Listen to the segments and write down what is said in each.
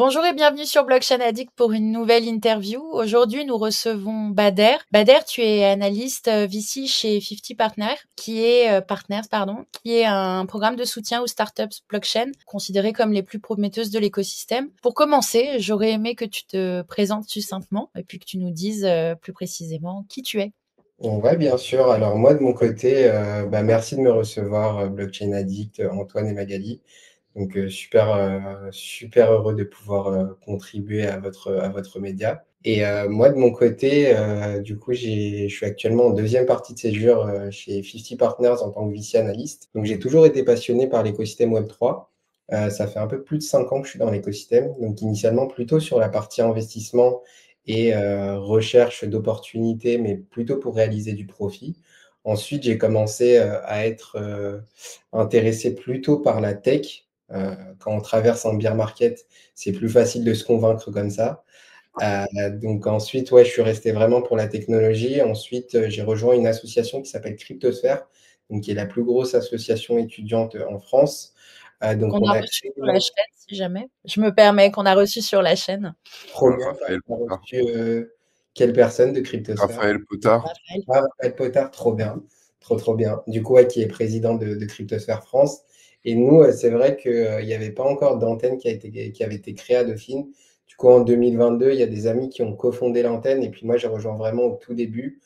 Bonjour et bienvenue sur Blockchain Addict pour une nouvelle interview. Aujourd'hui, nous recevons Bader. Bader, tu es analyste VC chez 50 Partners, qui est un programme de soutien aux startups blockchain considérées comme les plus prometteuses de l'écosystème. Pour commencer, j'aurais aimé que tu te présentes succinctement et puis que tu nous dises plus précisément qui tu es. Ouais, bien sûr. Alors moi, de mon côté, merci de me recevoir, Blockchain Addict, Antoine et Magali. Donc, super heureux de pouvoir contribuer à votre média. Et moi, de mon côté, du coup, je suis actuellement en deuxième partie de séjour chez 50 Partners en tant que VC analyste. Donc, j'ai toujours été passionné par l'écosystème Web3. Ça fait un peu plus de 5 ans que je suis dans l'écosystème. Donc, initialement, plutôt sur la partie investissement et recherche d'opportunités, mais plutôt pour réaliser du profit. Ensuite, j'ai commencé à être intéressé plutôt par la tech. Quand on traverse un bear market, c'est plus facile de se convaincre comme ça. Donc ensuite, ouais, je suis resté vraiment pour la technologie. Ensuite, j'ai rejoint une association qui s'appelle Cryptosphère, donc qui est la plus grosse association étudiante en France. Donc Qu'on on a a reçu créé sur la chaîne, si jamais. Je me permets qu'on a reçu sur la chaîne. trop bien. Raphaël On a Potard. reçu quelle personne de Cryptosphère? Raphaël Potard. Raphaël. Ah, Raphaël Potard, trop bien. Trop bien. Du coup, ouais, qui est président de Cryptosphère France. Et nous, c'est vrai qu'il n'y avait pas encore d'antenne qui avait été créée à Dauphine. Du coup, en 2022, il y a des amis qui ont cofondé l'antenne. Et puis moi, j'ai rejoint vraiment au tout début.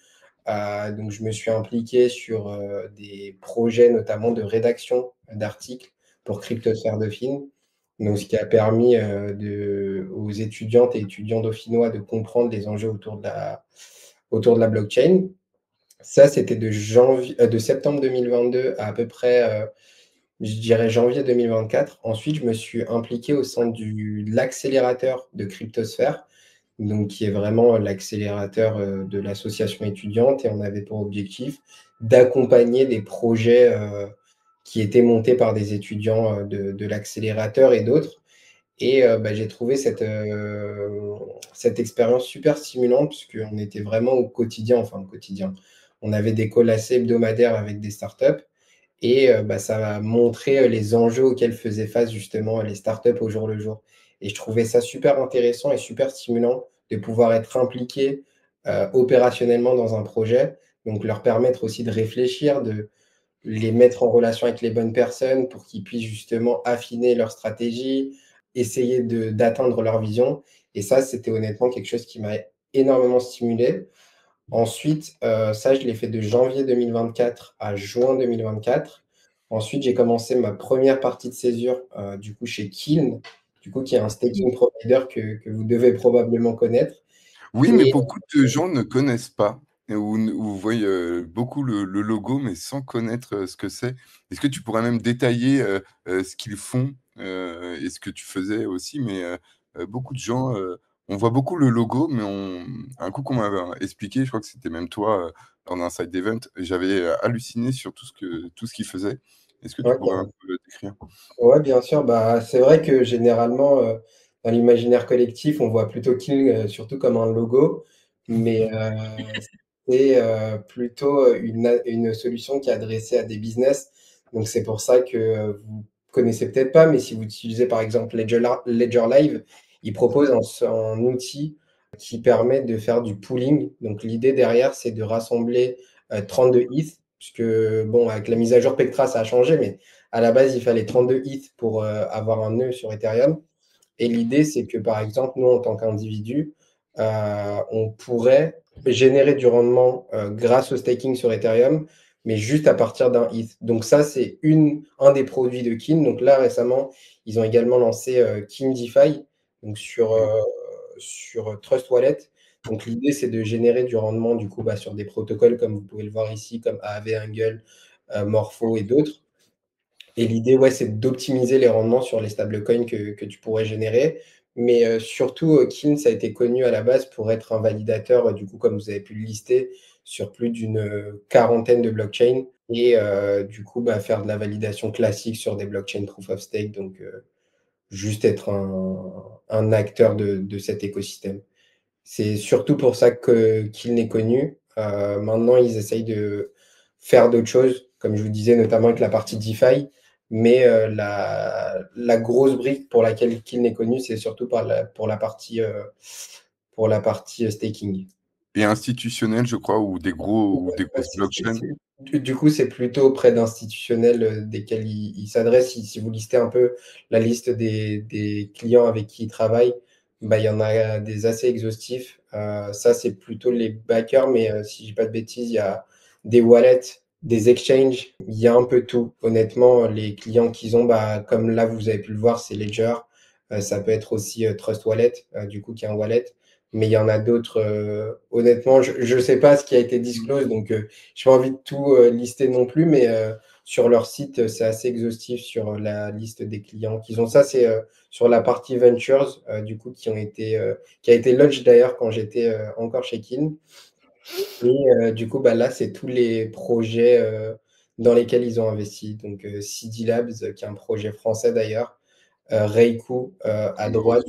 Donc, je me suis impliqué sur des projets, notamment de rédaction d'articles pour Cryptosphère Dauphine. Donc, ce qui a permis aux étudiantes et étudiants dauphinois de comprendre les enjeux autour de la blockchain. Ça, c'était de septembre 2022 à peu près, je dirais janvier 2024. Ensuite, je me suis impliqué au sein de l'accélérateur de Cryptosphère, donc qui est vraiment l'accélérateur de l'association étudiante. Et on avait pour objectif d'accompagner des projets qui étaient montés par des étudiants de l'accélérateur et d'autres. Et j'ai trouvé cette expérience super stimulante puisqu'on était vraiment au quotidien, enfin au quotidien. On avait des calls assez hebdomadaires avec des startups et ça m'a montré les enjeux auxquels faisaient face justement les startups au jour le jour. Et je trouvais ça super intéressant et super stimulant de pouvoir être impliqué opérationnellement dans un projet, donc leur permettre aussi de réfléchir, de les mettre en relation avec les bonnes personnes pour qu'ils puissent justement affiner leur stratégie, essayer d'atteindre leur vision. Et ça, c'était honnêtement quelque chose qui m'a énormément stimulé. Ensuite, ça, je l'ai fait de janvier 2024 à juin 2024. Ensuite, j'ai commencé ma première partie de césure du coup chez Kiln, du coup, qui est un staking provider que vous devez probablement connaître. Oui, mais Et beaucoup de gens ne connaissent pas ou voient beaucoup le logo, mais sans connaître ce que c'est. Est-ce que tu pourrais même détailler ce qu'ils font et ce que tu faisais aussi? Mais beaucoup de gens, on voit beaucoup le logo, mais un coup qu'on m'avait expliqué, je crois que c'était même toi lors d'un side event, j'avais halluciné sur tout ce qu'ils faisaient. Est-ce que tu pourrais un ouais, peu le décrire? ouais, bien sûr. Bah, c'est vrai que généralement, dans l'imaginaire collectif, on voit plutôt Kill, surtout comme un logo, mais c'est plutôt une solution qui est adressée à des business. Donc, c'est pour ça que vous connaissez peut-être pas, mais si vous utilisez par exemple Ledger Live, il propose un outil qui permet de faire du pooling. Donc, l'idée derrière, c'est de rassembler 32 ETH, puisque bon, avec la mise à jour Pectra, ça a changé, mais à la base, il fallait 32 ETH pour avoir un nœud sur Ethereum. Et l'idée, c'est que, par exemple, nous, en tant qu'individu, on pourrait générer du rendement grâce au staking sur Ethereum, mais juste à partir d'un ETH. Donc ça, c'est un des produits de Kin. Donc là, récemment, ils ont également lancé Kin DeFi, donc sur Trust Wallet. Donc l'idée, c'est de générer du rendement du coup sur des protocoles comme vous pouvez le voir ici, comme Aave, Angle, Morpho et d'autres. Et l'idée, ouais, c'est d'optimiser les rendements sur les stablecoins que tu pourrais générer. Mais surtout, Kin, ça a été connu à la base pour être un validateur, du coup, comme vous avez pu le lister, sur plus d'une quarantaine de blockchains. Et du coup, faire de la validation classique sur des blockchains proof of stake. Donc, juste être un acteur de cet écosystème. C'est surtout pour ça qu'il n'est connu. Maintenant, ils essayent de faire d'autres choses, comme je vous disais, notamment avec la partie DeFi. Mais la grosse brique pour laquelle Kiln est connu, c'est surtout pour la partie staking. Et institutionnel, je crois, ou des Ouais, grosses blockchains? du coup, c'est plutôt auprès d'institutionnels desquels il s'adresse. Si vous listez un peu la liste des clients avec qui il travaille, bah, il y en a des assez exhaustifs. Ça, c'est plutôt les backers, mais si je dis pas de bêtises, il y a des wallets, des exchanges, il y a un peu tout. Honnêtement, les clients qu'ils ont, bah, comme là, vous avez pu le voir, c'est Ledger. Ça peut être aussi Trust Wallet, du coup, qui est un wallet. Mais il y en a d'autres. Honnêtement, je sais pas ce qui a été disclosed, donc j'ai pas envie de tout lister non plus, mais sur leur site, c'est assez exhaustif sur la liste des clients qu'ils ont. Ça, c'est sur la partie ventures, du coup, qui a été launch d'ailleurs quand j'étais encore chez Kin. Et du coup, bah, là, c'est tous les projets dans lesquels ils ont investi. Donc, CD Labs, qui est un projet français d'ailleurs, Reiku à droite,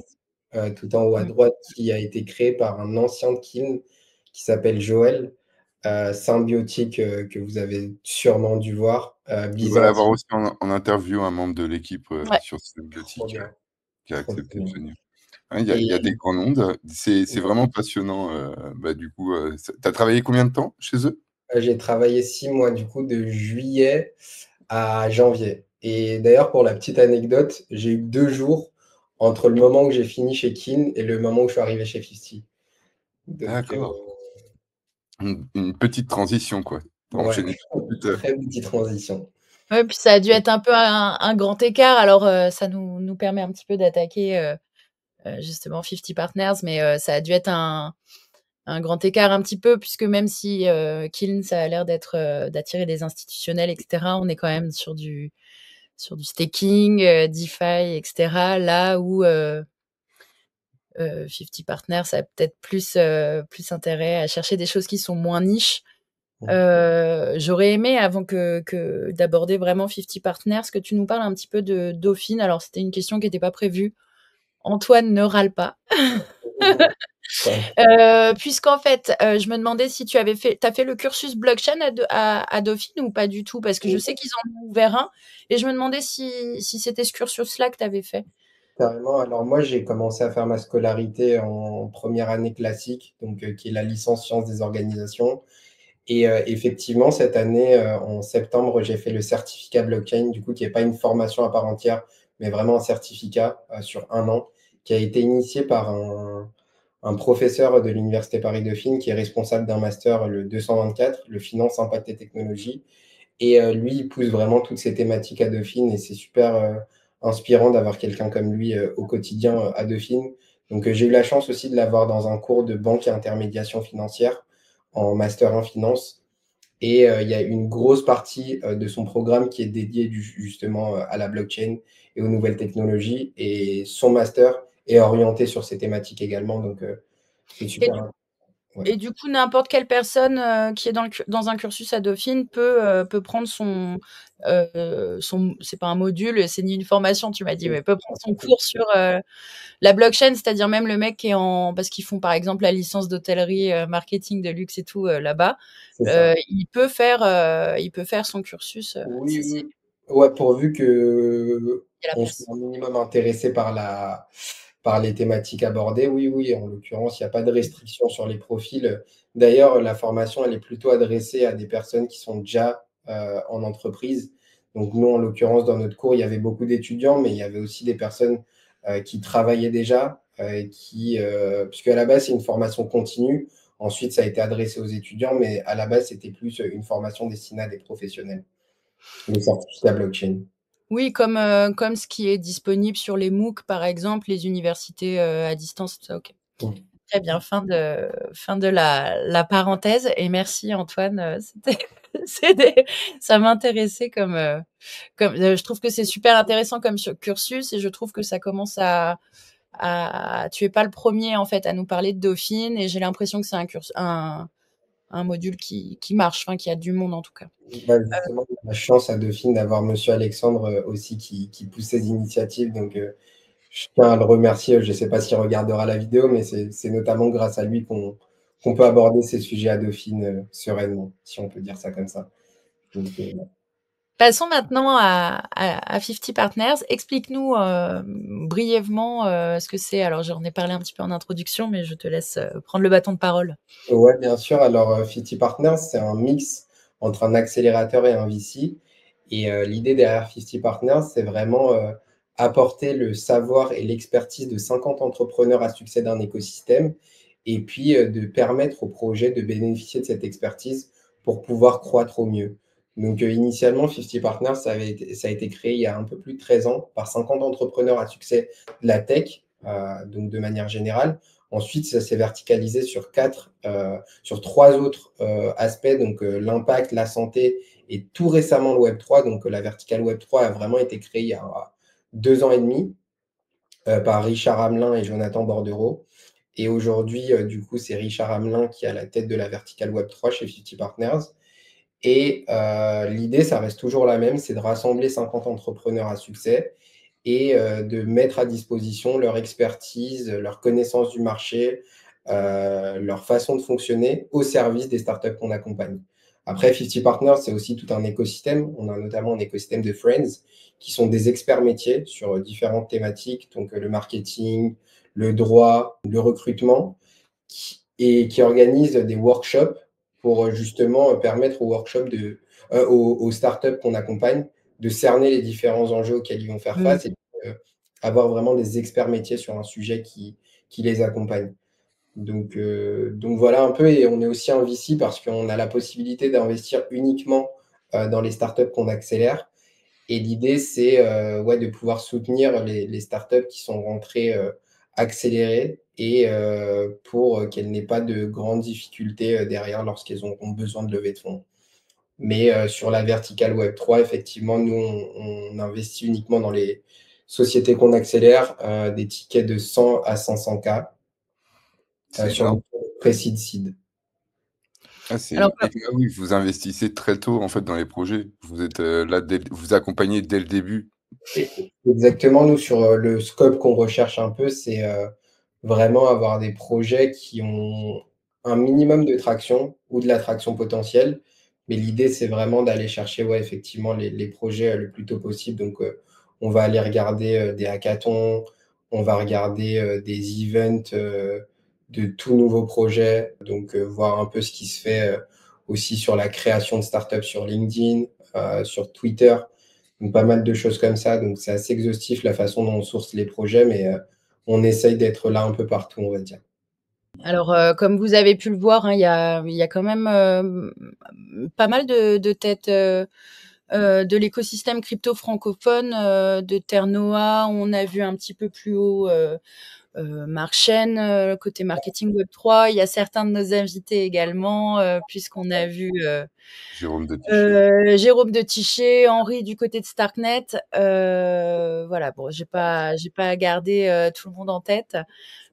tout en haut à droite, qui a été créé par un ancien de Kiln qui s'appelle Joël. Symbiotique, que vous avez sûrement dû voir. On va Byzance, l'avoir aussi en interview, un membre de l'équipe, Ouais. sur trop Symbiotic, bien, qui a trop accepté de bien. venir. Ouais, il y a Et des grands noms de c'est vraiment passionnant, bah, du coup, tu as travaillé combien de temps chez eux? j'ai travaillé 6 mois, du coup, de juillet à janvier. Et d'ailleurs, pour la petite anecdote, j'ai eu 2 jours entre le moment où j'ai fini chez Kin et le moment où je suis arrivé chez 50. Donc, D'accord. Une petite transition, quoi. Tu as ouais, enchaîné tout de suite, très petite transition. Ouais, puis ça a dû être un peu un grand écart. Alors, ça nous permet un petit peu d'attaquer justement 50 Partners, mais ça a dû être un grand écart un petit peu, puisque même si Kiln, ça a l'air d'attirer des institutionnels, etc., on est quand même sur du staking, DeFi, etc., là où 50 Partners, ça a peut-être plus intérêt à chercher des choses qui sont moins niches. J'aurais aimé, avant que d'aborder vraiment 50 Partners, que tu nous parles un petit peu de Dauphine. Alors, c'était une question qui n'était pas prévue. Antoine, ne râle pas. Puisqu'en fait, je me demandais si tu as fait le cursus blockchain à Dauphine ou pas du tout, parce que je sais qu'ils en ont ouvert un, et je me demandais si c'était ce cursus-là que tu avais fait. Carrément. Alors moi, j'ai commencé à faire ma scolarité en première année classique, donc qui est la licence sciences des organisations. Et effectivement, cette année, en septembre, j'ai fait le certificat blockchain, du coup, qui n'est pas une formation à part entière, mais vraiment un certificat sur 1 an, qui a été initié par un professeur de l'Université Paris-Dauphine, qui est responsable d'un master, le 224, le Finance, Impact et Technologie. Et lui, il pousse vraiment toutes ces thématiques à Dauphine, et c'est super inspirant d'avoir quelqu'un comme lui au quotidien à Dauphine. Donc, j'ai eu la chance aussi de l'avoir dans un cours de banque et intermédiation financière en master en finance. Et il y a une grosse partie de son programme qui est dédiée justement à la blockchain et aux nouvelles technologies. Et son master est orienté sur ces thématiques également. Donc, c'est Et super. du, Ouais. et du coup, n'importe quelle personne qui est dans un cursus à Dauphine peut prendre c'est pas un module, c'est ni une formation, tu m'as dit, mais peut prendre son cours sur la blockchain, c'est-à-dire même le mec qui est parce qu'ils font par exemple la licence d'hôtellerie, marketing de luxe et tout là-bas, C'est ça. il peut faire son cursus. Oui, oui. Ouais, pourvu que Il y a la on soit place. un minimum intéressé par les thématiques abordées. Oui, oui, en l'occurrence, il n'y a pas de restriction sur les profils. D'ailleurs, la formation, elle est plutôt adressée à des personnes qui sont déjà en entreprise. Donc nous, en l'occurrence, dans notre cours, il y avait beaucoup d'étudiants, mais il y avait aussi des personnes qui travaillaient déjà, puisque à la base, c'est une formation continue. Ensuite, ça a été adressé aux étudiants, mais à la base, c'était plus une formation destinée à des professionnels. Le certificat blockchain. Oui, comme ce qui est disponible sur les MOOC, par exemple, les universités à distance. OK. Mm. Très bien, fin de la parenthèse, et merci Antoine. Ça m'intéressait je trouve que c'est super intéressant comme cursus, et je trouve que ça commence tu es pas le premier en fait à nous parler de Dauphine, et j'ai l'impression que c'est un module qui marche, enfin qui a du monde en tout cas. Bah, justement, on a la chance à Dauphine d'avoir Monsieur Alexandre aussi qui pousse ces initiatives. Donc, je tiens à le remercier. Je ne sais pas s'il regardera la vidéo, mais c'est notamment grâce à lui qu'on peut aborder ces sujets à Dauphine sereinement, si on peut dire ça comme ça. Donc, Passons maintenant à 50 Partners. Explique-nous brièvement ce que c'est. Alors, j'en ai parlé un petit peu en introduction, mais je te laisse prendre le bâton de parole. Ouais, bien sûr. Alors, 50 Partners, c'est un mix entre un accélérateur et un VC. Et l'idée derrière 50 Partners, c'est vraiment apporter le savoir et l'expertise de 50 entrepreneurs à succès d'un écosystème et puis de permettre au projet de bénéficier de cette expertise pour pouvoir croître au mieux. Donc, initialement, 50 Partners, ça a été créé il y a un peu plus de 13 ans par 50 entrepreneurs à succès de la tech, donc de manière générale. Ensuite, ça s'est verticalisé sur trois autres aspects, donc l'impact, la santé et tout récemment le Web3. Donc la verticale Web3 a vraiment été créée il y a 2 ans et demi par Richard Hamelin et Jonathan Bordereau. Et aujourd'hui, du coup, c'est Richard Hamelin qui est à la tête de la verticale Web3 chez 50 Partners. Et l'idée, ça reste toujours la même, c'est de rassembler 50 entrepreneurs à succès et de mettre à disposition leur expertise, leur connaissance du marché, leur façon de fonctionner au service des startups qu'on accompagne. Après, 50 Partners, c'est aussi tout un écosystème. On a notamment un écosystème de Friends qui sont des experts métiers sur différentes thématiques, donc le marketing, le droit, le recrutement, et qui organisent des workshops pour justement permettre aux startups qu'on accompagne de cerner les différents enjeux auxquels ils vont faire face et avoir vraiment des experts métiers sur un sujet qui les accompagne. Donc voilà un peu, et on est aussi un VC parce qu'on a la possibilité d'investir uniquement dans les startups qu'on accélère. Et l'idée, c'est de pouvoir soutenir les startups qui sont rentrées accélérées et pour qu'elles n'aient pas de grandes difficultés derrière lorsqu'elles ont besoin de lever de fonds. Mais sur la verticale Web3, effectivement, nous, on investit uniquement dans les sociétés qu'on accélère, des tickets de 100 à 500K C'est sur énorme. le pré-seed seed. Alors, Oui, vous investissez très tôt en fait dans les projets. Vous êtes là, vous accompagnez dès le début. Exactement, nous, sur le scope qu'on recherche un peu, c'est vraiment avoir des projets qui ont un minimum de traction ou de la traction potentielle. Mais l'idée, c'est vraiment d'aller chercher, effectivement, les projets le plus tôt possible. Donc, on va aller regarder des hackathons, on va regarder des events de tout nouveaux projets. Donc, voir un peu ce qui se fait aussi sur la création de startups sur LinkedIn, sur Twitter. Donc, pas mal de choses comme ça. Donc, c'est assez exhaustif la façon dont on source les projets, mais on essaye d'être là un peu partout, on va dire. Alors, comme vous avez pu le voir, hein, il y a quand même pas mal de têtes de l'écosystème crypto francophone, de Ternoa. On a vu un petit peu plus haut Marc Chen, côté marketing Web3. Il y a certains de nos invités également, puisqu'on a vu Jérôme de Tichet. Jérôme de Tichet, Henri du côté de Starknet. Voilà, bon, j'ai pas gardé tout le monde en tête.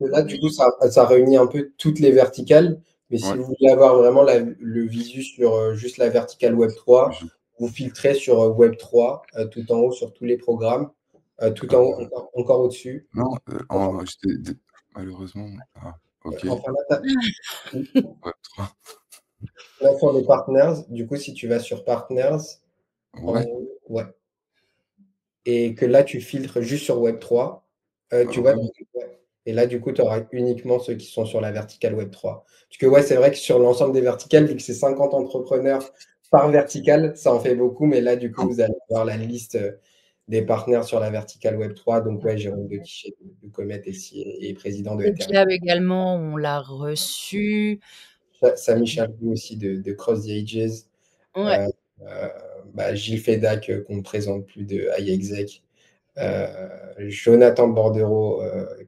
Là, du coup, ça réunit un peu toutes les verticales. Mais si Ouais. vous voulez avoir vraiment le visu sur juste la verticale Web3, vous filtrez sur Web3 tout en haut sur tous les programmes, tout en haut, encore au-dessus. Non, malheureusement. Ah, ok. Enfin, là, Ouais, 3. là, sur les partners, du coup, si tu vas sur partners, en Ouais. haut, ouais, et que là, tu filtres juste sur Web3, tu vois, Ouais. ouais. Et là, du coup, tu auras uniquement ceux qui sont sur la verticale Web3. Parce que, c'est vrai que sur l'ensemble des verticales, vu que c'est 50 entrepreneurs par verticale, ça en fait beaucoup. Mais là, du coup, vous allez avoir la liste des partenaires sur la verticale Web3. Donc, Jérôme de Tichet de Comet et président de Et Ethereum. Diab également, on l'a reçu. Samy Chalvou aussi de Cross the Ages. Ouais. Euh, Gilles Fedac, qu'on ne présente plus de iExec. Jonathan Bordereau,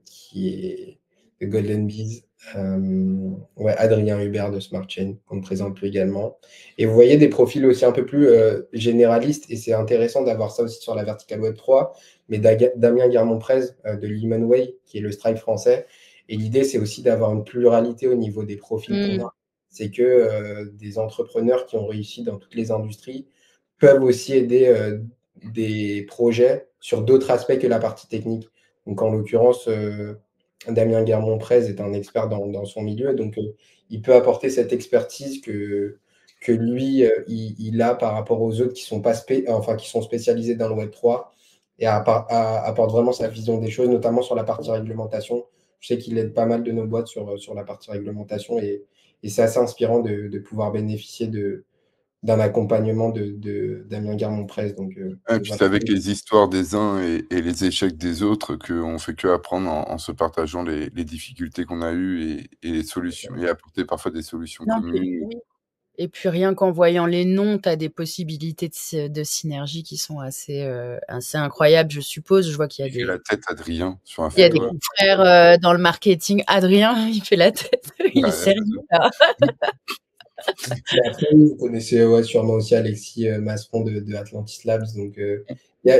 qui est de Golden Bees. Adrien Hubert de Smart Chain, qu'on ne présente plus également. Et vous voyez des profils aussi un peu plus généralistes, et c'est intéressant d'avoir ça aussi sur la verticale Web3, mais Damien Guermont-Prez de Lemonway, qui est le Stripe français. Et l'idée, c'est aussi d'avoir une pluralité au niveau des profils qu'on a. C'est que des entrepreneurs qui ont réussi dans toutes les industries peuvent aussi aider des projets sur d'autres aspects que la partie technique. Donc, en l'occurrence, Damien Guermont-Prez est un expert dans son milieu, donc il peut apporter cette expertise que que lui, il a par rapport aux autres qui sont pas qui sont spécialisés dans le Web3 et apporte vraiment sa vision des choses, notamment sur la partie réglementation. Je sais qu'il aide pas mal de nos boîtes sur la partie réglementation et c'est assez inspirant de pouvoir bénéficier d'un accompagnement Damien Guermont-Presse. Et Donc puis voilà. c'est avec les histoires des uns et les échecs des autres qu'on fait que apprendre en se partageant les difficultés qu'on a eues et les solutions et apporter parfois des solutions Non, puis communes. oui. Et puis rien qu'en voyant les noms, tu as des possibilités de synergie qui sont assez incroyables, je suppose. Je vois qu'il y a Il fait la tête Adrien sur un il y a des photo. confrères dans le marketing. Adrien, il fait la tête. Il est sérieux là. Mais après, oui, vous connaissez sûrement aussi Alexis Masseron de Atlantis Labs. Donc, il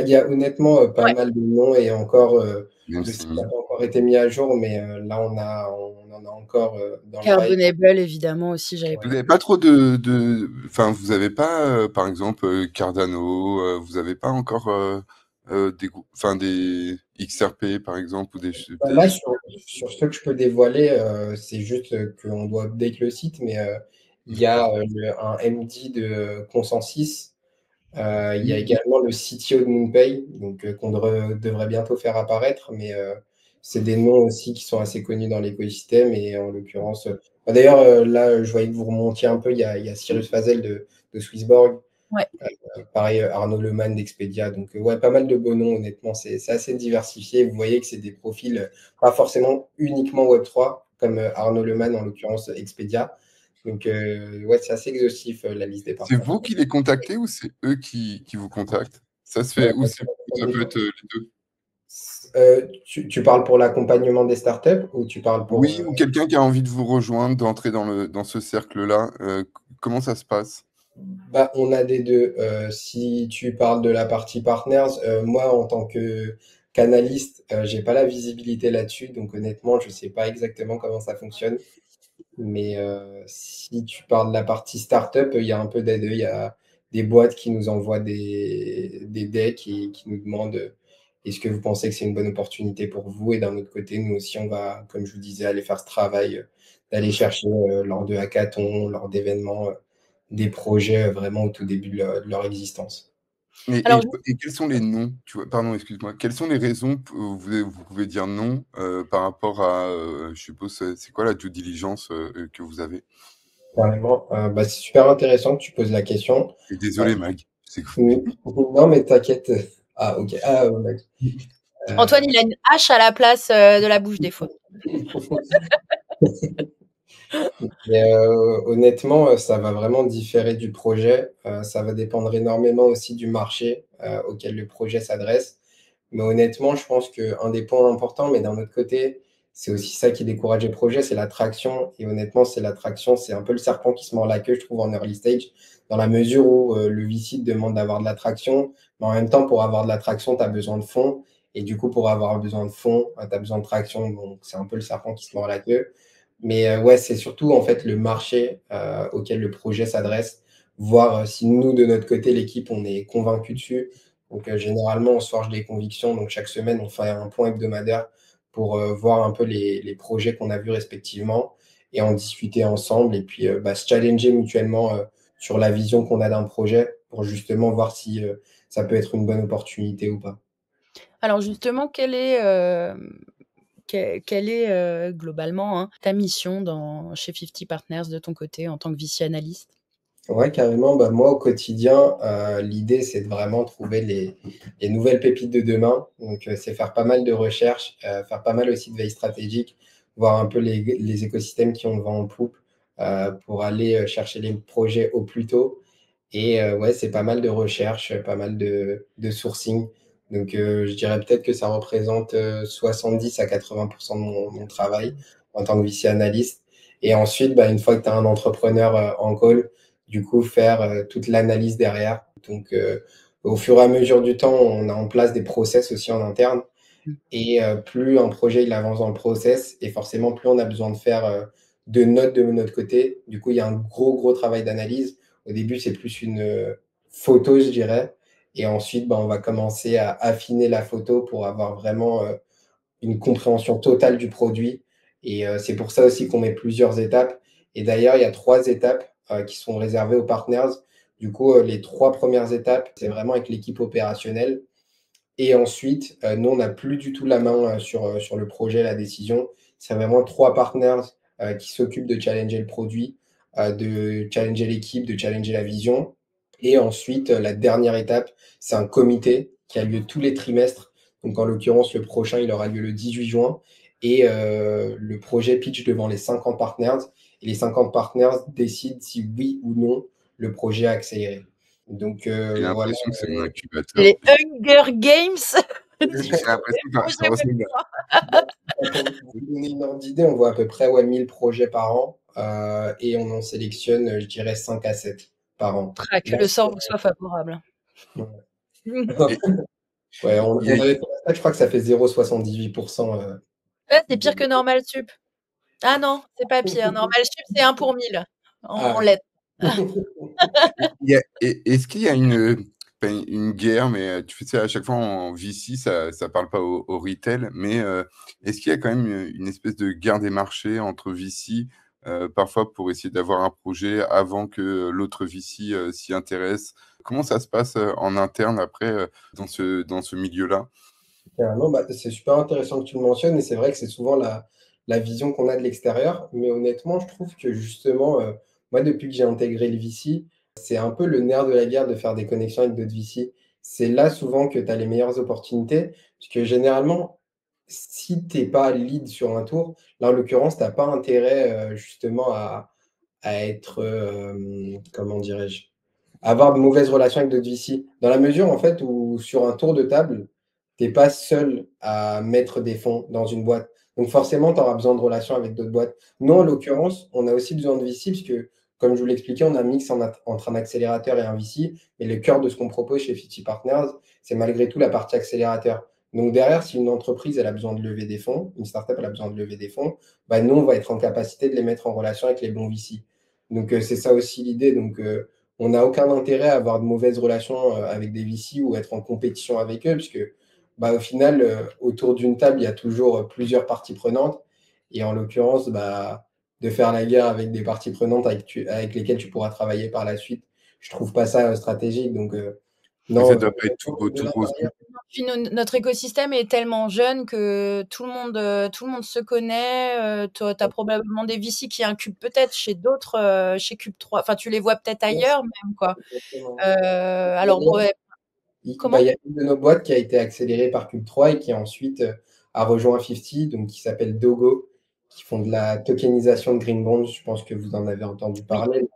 y a honnêtement pas Ouais. mal de noms et encore, Même le si site n'a pas encore été mis à jour, mais là, on en a encore dans le pipe. Carbonable, évidemment aussi, j'avais vous Ouais. n'avez pas trop enfin, vous n'avez pas, par exemple, Cardano, vous n'avez pas encore enfin, des XRP, par exemple, ou Là, sur ce que je peux dévoiler, c'est juste qu'on doit update le site, mais il y a un MD de Consensus. Il y a également le CTO de MoonPay, donc qu'on devrait bientôt faire apparaître, mais c'est des noms aussi qui sont assez connus dans l'écosystème et en l'occurrence, d'ailleurs, là, je voyais que vous remontiez un peu, il y a Cyrus Fazel de Swissborg, Ouais. pareil, Arnaud Leman d'Expedia, donc ouais, pas mal de beaux noms, honnêtement, c'est assez diversifié. Vous voyez que c'est des profils pas forcément uniquement Web3, comme Arnaud Leman, en l'occurrence Expedia. Donc, ouais, c'est assez exhaustif, la liste des C'est partenaires. vous qui les contactez ou c'est eux qui vous contactent? Ça se Euh, fait, ou ça peut être les deux? tu parles pour l'accompagnement des startups ou tu parles pour... Oui, ou quelqu'un qui a envie de vous rejoindre, d'entrer dans ce cercle-là, comment ça se passe? On a des deux. Si tu parles de la partie partners, moi, en tant que qu'analyste, j'ai pas la visibilité là-dessus, donc honnêtement, je sais pas exactement comment ça fonctionne. Mais si tu parles de la partie startup, il y a un peu des deux. Il y a des boîtes qui nous envoient des decks et qui nous demandent est-ce que vous pensez que c'est une bonne opportunité pour vous? Et d'un autre côté, nous aussi, on va, comme je vous disais, aller faire ce travail d'aller chercher lors de hackathons, lors d'événements, des projets vraiment au tout début de leur existence. Alors, Et quels sont les noms? Tu vois, pardon, excuse-moi. Quelles sont les raisons où vous pouvez dire non par rapport à, je suppose, c'est quoi la due diligence que vous avez? Carrément. C'est super intéressant que tu poses la question. Et Euh, désolé, Mag. non, mais t'inquiète. Ah, ok. Ah, ouais. Antoine, il a une hache à la place de la bouche des fois. Mais honnêtement, ça va vraiment différer du projet. Ça va dépendre énormément aussi du marché auquel le projet s'adresse. Mais honnêtement, je pense qu'un des points importants, mais d'un autre côté, c'est aussi ça qui décourage les projets, c'est l'attraction. Et honnêtement, c'est l'attraction, c'est un peu le serpent qui se mord la queue, je trouve, en early stage, dans la mesure où le VC te demande d'avoir de l'attraction. Mais en même temps, pour avoir de l'attraction, tu as besoin de fonds. Et du coup, pour avoir besoin de fonds, tu as besoin de traction. Donc, c'est un peu le serpent qui se mord la queue. Mais ouais, c'est surtout en fait le marché auquel le projet s'adresse, voir si nous, de notre côté, l'équipe, on est convaincu dessus. Donc généralement, on se forge des convictions. Donc chaque semaine, on fait un point hebdomadaire pour voir un peu les projets qu'on a vus respectivement et en discuter ensemble et puis se challenger mutuellement sur la vision qu'on a d'un projet pour justement voir si ça peut être une bonne opportunité ou pas. Alors justement, quelle est globalement ta mission chez 50 Partners de ton côté en tant que VC analyste? Ouais, carrément. Moi, au quotidien, l'idée, c'est de vraiment trouver les nouvelles pépites de demain. Donc, c'est faire pas mal de recherches, faire pas mal aussi de veille stratégique, voir un peu les écosystèmes qui ont le vent en poupe pour aller chercher les projets au plus tôt. Et ouais, c'est pas mal de recherche, pas mal de sourcing. Donc, je dirais peut-être que ça représente 70 à 80% de mon travail en tant que VC analyste. Et ensuite, une fois que tu as un entrepreneur en call, du coup, faire toute l'analyse derrière. Donc, au fur et à mesure du temps, on a en place des process aussi en interne. Et plus un projet il avance dans le process, et forcément, plus on a besoin de faire de notes de notre côté. Du coup, il y a un gros travail d'analyse. Au début, c'est plus une photo, je dirais. Et ensuite, on va commencer à affiner la photo pour avoir vraiment une compréhension totale du produit. Et c'est pour ça aussi qu'on met plusieurs étapes. Et d'ailleurs, il y a 3 étapes qui sont réservés aux partners. Du coup, les 3 premières étapes, c'est vraiment avec l'équipe opérationnelle et ensuite, nous, on n'a plus du tout la main, sur le projet, la décision. C'est vraiment 3 partners, qui s'occupent de challenger le produit, de challenger l'équipe, de challenger la vision et ensuite, la dernière étape, c'est un comité qui a lieu tous les trimestres. Donc en l'occurrence, le prochain, il aura lieu le 18 juin et le projet pitch devant les 50 partners et les 50 partners décident si oui ou non le projet a accéléré. Donc J'ai voilà, l'impression que c'est un incubateur. Les Hunger Games J'ai l'impression que ça ressemble pour vous donner une ordre d'idée, on voit à peu près 1000 projets par an et on en sélectionne, je dirais 5 à 7 par an. Que le sort vous soit favorable. Ouais, et ouais il y a on avait fait ça, je crois que ça fait 0,78%. C'est pire que Normal Sup. Ah non, c'est pas pire. Normal Sup, c'est 1 pour 1000 en Ah, lettres. est-ce qu'il y a pas une guerre, mais tu sais, à chaque fois en VC, ça parle pas au retail, mais est-ce qu'il y a quand même une espèce de guerre des marchés entre VC, parfois pour essayer d'avoir un projet avant que l'autre VC s'y intéresse? Comment ça se passe en interne après dans ce milieu-là? carrément, bah, c'est super intéressant que tu le mentionnes et c'est vrai que c'est souvent la vision qu'on a de l'extérieur. Mais honnêtement, je trouve que justement, moi, depuis que j'ai intégré le VC, c'est un peu le nerf de la guerre de faire des connexions avec d'autres VC. C'est là souvent que tu as les meilleures opportunités. Parce que généralement, si tu es pas lead sur un tour, là, en l'occurrence, tu as pas intérêt justement à être, comment dirais-je, avoir de mauvaises relations avec d'autres VC. Dans la mesure, en fait, où sur un tour de table, tu es pas seul à mettre des fonds dans une boîte. Donc forcément, tu auras besoin de relations avec d'autres boîtes. Nous, en l'occurrence, on a aussi besoin de VC puisque, comme je vous l'expliquais, on a un mix entre un accélérateur et un VC. Et le cœur de ce qu'on propose chez 50 Partners, c'est malgré tout la partie accélérateur. Donc derrière, si une entreprise elle a besoin de lever des fonds, une startup elle a besoin de lever des fonds, bah, nous, on va être en capacité de les mettre en relation avec les bons VC. Donc c'est ça aussi l'idée. Donc on n'a aucun intérêt à avoir de mauvaises relations avec des VC ou être en compétition avec eux, puisque bah, au final, autour d'une table, il y a toujours plusieurs parties prenantes. Et en l'occurrence, bah, de faire la guerre avec des parties prenantes avec lesquelles tu pourras travailler par la suite, je trouve pas ça stratégique. Donc, Mais ça non, doit pas être tout beau, de tout rose. l'intérieur. Puis notre écosystème est tellement jeune que tout le monde se connaît. Tu as probablement des VC qui incubent peut-être chez d'autres, chez Cube3. Enfin, tu les vois peut-être ailleurs même, quoi. Exactement. Alors, ouais, Bah, comment? il y a une de nos boîtes qui a été accélérée par Cube3 et qui ensuite a rejoint 50, donc qui s'appelle Dogo, qui font de la tokenisation de green bonds. Je pense que vous en avez entendu Oui. parler.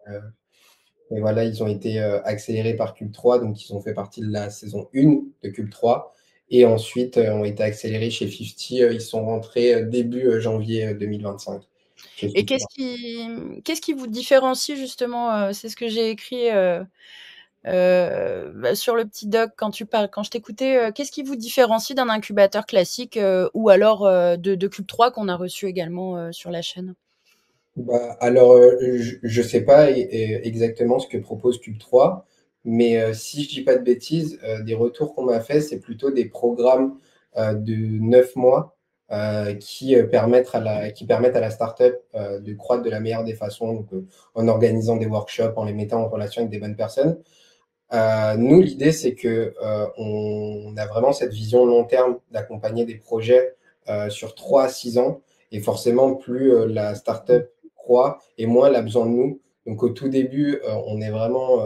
Et voilà, ils ont été accélérés par Cube3, donc ils ont fait partie de la saison 1 de Cube3. Et ensuite, ont été accélérés chez 50. Ils sont rentrés début janvier 2025. Et qu'est-ce qui vous différencie justement, c'est ce que j'ai écrit sur le petit doc quand tu parles, quand je t'écoutais, qu'est-ce qui vous différencie d'un incubateur classique ou alors de Cube3 qu'on a reçu également sur la chaîne? Bah, alors, je sais pas exactement ce que propose Cube3, mais si je dis pas de bêtises, des retours qu'on m'a fait, c'est plutôt des programmes de 9 mois qui permettent à la startup de croître de la meilleure des façons, donc en organisant des workshops, en les mettant en relation avec des bonnes personnes. Nous, l'idée, c'est que on a vraiment cette vision long terme d'accompagner des projets sur 3 à 6 ans. Et forcément, plus la startup croît et moins elle a besoin de nous. Donc, au tout début, on est vraiment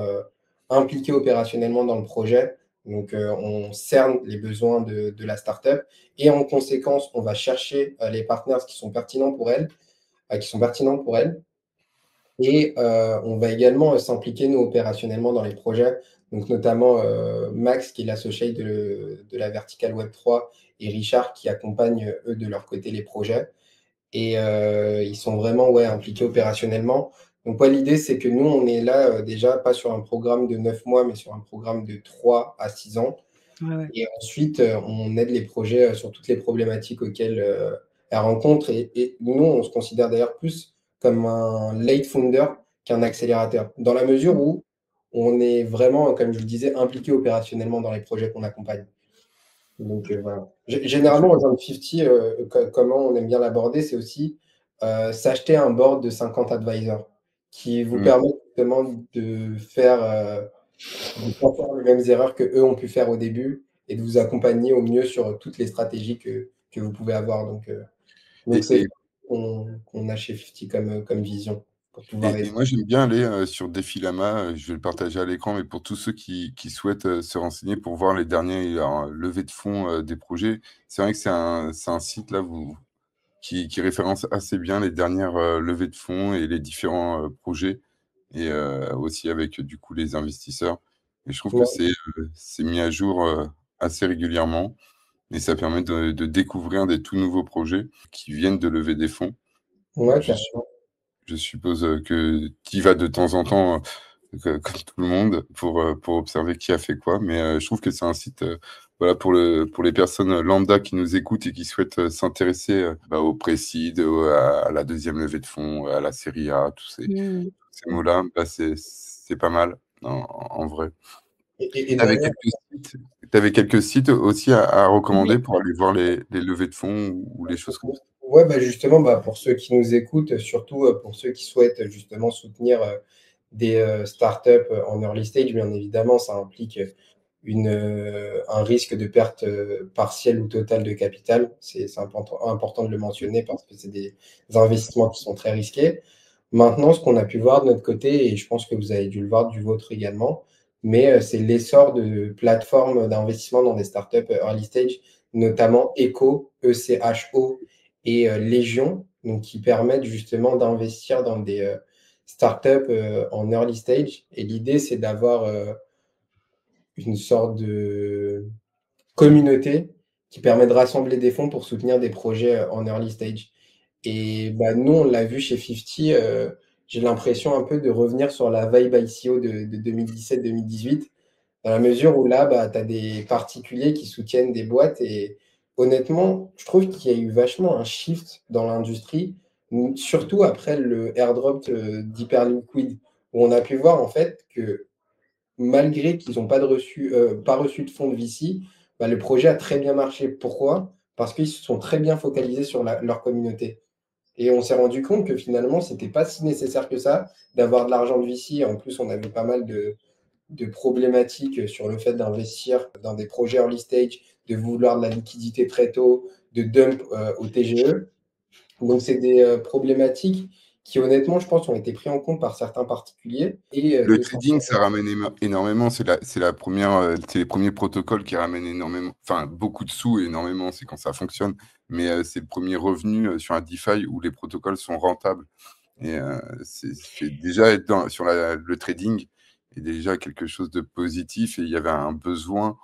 impliqué opérationnellement dans le projet. Donc, on cerne les besoins de la startup et en conséquence, on va chercher les partenaires qui sont pertinents pour elle, qui sont pertinents pour elle. Et on va également s'impliquer, nous, opérationnellement dans les projets. Donc, notamment Max, qui est l'associé de la verticale Web3, et Richard, qui accompagnent, eux, de leur côté, les projets. Et ils sont vraiment ouais, impliqués opérationnellement. Donc, ouais, l'idée, c'est que nous, on est là déjà, pas sur un programme de 9 mois, mais sur un programme de 3 à 6 ans. Ouais, ouais. Et ensuite, on aide les projets sur toutes les problématiques auxquelles elles rencontrent. Et nous, on se considère d'ailleurs plus comme un late founder qu'un accélérateur, dans la mesure où on est vraiment, comme je vous le disais, impliqué opérationnellement dans les projets qu'on accompagne. Donc voilà. Généralement, aux gens de 50, comment on aime bien l'aborder, c'est aussi s'acheter un board de 50 advisors qui vous Mm. permet justement de pas faire les mêmes erreurs que eux ont pu faire au début et de vous accompagner au mieux sur toutes les stratégies que vous pouvez avoir. Donc Et, c'est ça et, qu'on a chez 50 comme vision pour pouvoir et aider. moi, j'aime bien aller sur Défilama. Je vais le partager à l'écran, mais pour tous ceux qui souhaitent se renseigner pour voir les derniers levées de fonds des projets, c'est vrai que c'est un site là qui référence assez bien les dernières levées de fonds et les différents projets, et aussi avec du coup les investisseurs. Et je trouve que Ouais, c'est mis à jour assez régulièrement, et ça permet de découvrir des tout nouveaux projets qui viennent de lever des fonds. Donc, ouais, carrément. je suppose que tu y vas de temps en temps, comme tout le monde, pour observer qui a fait quoi. Mais je trouve que c'est un site, voilà, pour les personnes lambda qui nous écoutent et qui souhaitent s'intéresser au Précide, à la deuxième levée de fonds, à la série A, Mmh. ces mots-là, c'est pas mal, en vrai. Et Tu avais d'ailleurs, quelques sites aussi à Oui. recommander pour aller voir les levées de fonds ou les choses comme ça? ouais, bah, justement, bah, pour ceux qui nous écoutent, surtout, pour ceux qui souhaitent justement soutenir, des, startups, en early stage, bien évidemment, ça implique, un risque de perte, partielle ou totale de capital. C'est important de le mentionner parce que c'est des investissements qui sont très risqués. Maintenant, ce qu'on a pu voir de notre côté, et je pense que vous avez dû le voir du vôtre également, mais c'est l'essor de plateformes d'investissement dans des startups early stage, notamment Echo, ECHO et Légion, donc qui permettent justement d'investir dans des startups en early stage. Et l'idée, c'est d'avoir une sorte de communauté qui permet de rassembler des fonds pour soutenir des projets en early stage. Et bah, nous, on l'a vu chez 50, j'ai l'impression un peu de revenir sur la vibe ICO de 2017-2018, dans la mesure où là, bah, tu as des particuliers qui soutiennent des boîtes. Et honnêtement, je trouve qu'il y a eu vachement un shift dans l'industrie, surtout après le airdrop d'Hyperliquid, où on a pu voir en fait que malgré qu'ils n'ont pas reçu de fonds de VC, bah, le projet a très bien marché. Pourquoi? Parce qu'ils se sont très bien focalisés sur leur communauté. Et on s'est rendu compte que finalement, c'était pas si nécessaire que ça d'avoir de l'argent de VC. En plus, on avait pas mal de problématiques sur le fait d'investir dans des projets early stage, de vouloir de la liquidité très tôt, de dump au TGE. Donc, c'est des problématiques qui, honnêtement, je pense, ont été pris en compte par certains particuliers. Et Le de trading, ça ramène énormément. C'est la première, c'est les premiers protocoles qui ramènent énormément, enfin beaucoup de sous et énormément, c'est quand ça fonctionne. Mais c'est le premier revenu sur un DeFi où les protocoles sont rentables. Et c'est déjà être sur le trading est déjà quelque chose de positif, et il y avait un besoin,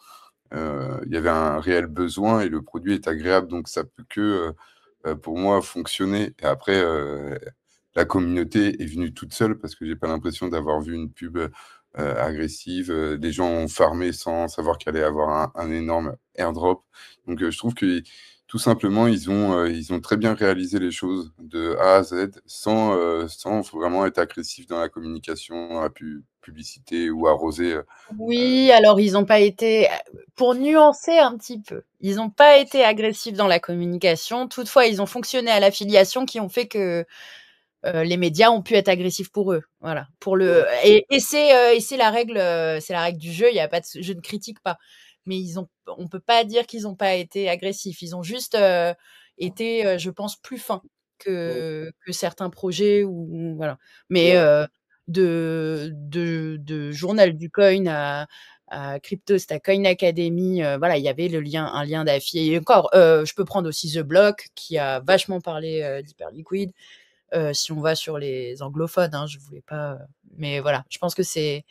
il y avait un réel besoin, et le produit est agréable, donc ça peut que pour moi fonctionner. Et après, la communauté est venue toute seule parce que j'ai pas l'impression d'avoir vu une pub agressive. Les gens ont farmé sans savoir qu'il allait avoir un énorme airdrop. Donc je trouve que tout simplement, ils ont très bien réalisé les choses de A à Z sans vraiment être agressif dans la communication, dans la publicité ou arroser. Oui, alors ils n'ont pas été, pour nuancer un petit peu, ils n'ont pas été agressifs dans la communication. Toutefois, ils ont fonctionné à l'affiliation qui ont fait que les médias ont pu être agressifs pour eux. Voilà. C'est c'est la règle du jeu. Il y a pas de, je ne critique pas, mais on peut pas dire qu'ils n'ont pas été agressifs. Ils ont juste été, je pense, plus fins que certains projets ou voilà. Mais de Journal du Coin à Cryptost, à Coin Academy, voilà, il y avait un lien d'affilié. Et encore, je peux prendre aussi The Block qui a vachement parlé d'Hyperliquid. Si on va sur les anglophones, hein, je voulais pas. Mais voilà, je pense que c'est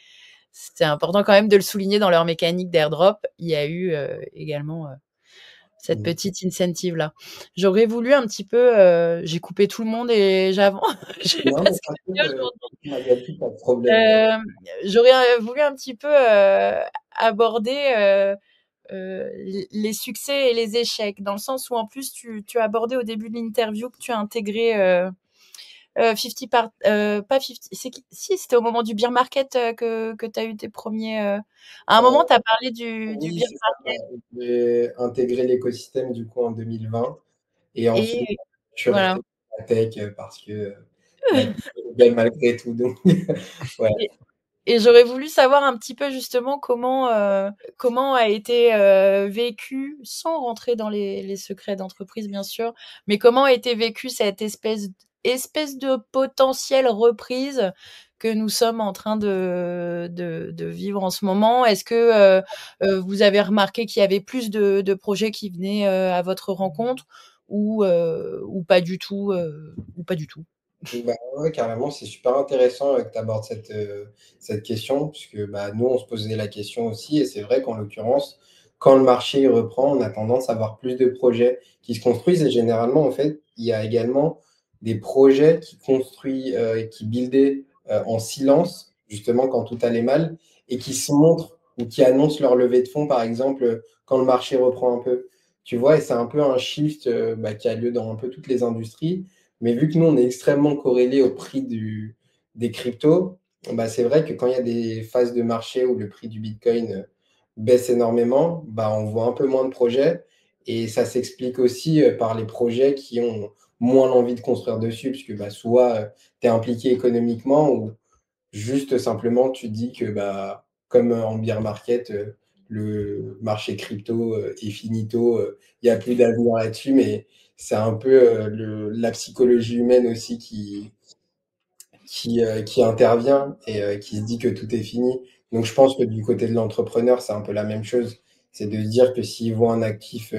important quand même de le souligner dans leur mécanique d'airdrop. Il y a eu également cette Mm. petite incentive là. J'aurais voulu un petit peu. J'ai coupé tout le monde et j'avance. Je sais Non, pas mais ce que t'inquiète, je dis aujourd'hui. Magali, pas de problème. Euh, J'aurais voulu un petit peu aborder les succès et les échecs, dans le sens où en plus tu as abordé au début de l'interview que tu as intégré 50 pas 50, si c'était au moment du beer market que tu as eu tes premiers. À un moment, tu as parlé du Oui, beer c'est ça. market J'ai intégré l'écosystème du coup en 2020 et ensuite et je suis voilà. resté dans la tech parce que la vie est belle malgré tout. Donc, ouais. Et j'aurais voulu savoir un petit peu justement comment a été vécu, sans rentrer dans les secrets d'entreprise bien sûr, mais comment a été vécue cette espèce de potentielle reprise que nous sommes en train de vivre en ce moment. Est-ce que vous avez remarqué qu'il y avait plus de projets qui venaient à votre rencontre ou pas du tout ou pas du tout? Bah, ouais, carrément, c'est super intéressant que tu abordes cette question, puisque bah, nous, on se posait la question aussi, et c'est vrai qu'en l'occurrence, quand le marché il reprend, on a tendance à avoir plus de projets qui se construisent, et généralement, en fait, il y a également des projets qui buildaient en silence, justement, quand tout allait mal, et qui se montrent ou qui annoncent leur levée de fonds, par exemple, quand le marché reprend un peu. Tu vois, et c'est un peu un shift bah, qui a lieu dans un peu toutes les industries. Mais vu que nous, on est extrêmement corrélé au prix des cryptos, bah, c'est vrai que quand il y a des phases de marché où le prix du Bitcoin baisse énormément, bah, on voit un peu moins de projets. Et ça s'explique aussi par les projets qui ont moins l'envie de construire dessus, puisque bah, soit tu es impliqué économiquement ou juste simplement tu dis que bah, comme en bear market, le marché crypto est finito, il n'y a plus d'avenir là-dessus, mais c'est un peu la psychologie humaine aussi qui intervient et qui se dit que tout est fini. Donc je pense que du côté de l'entrepreneur, c'est un peu la même chose. C'est de se dire que s'il voit un actif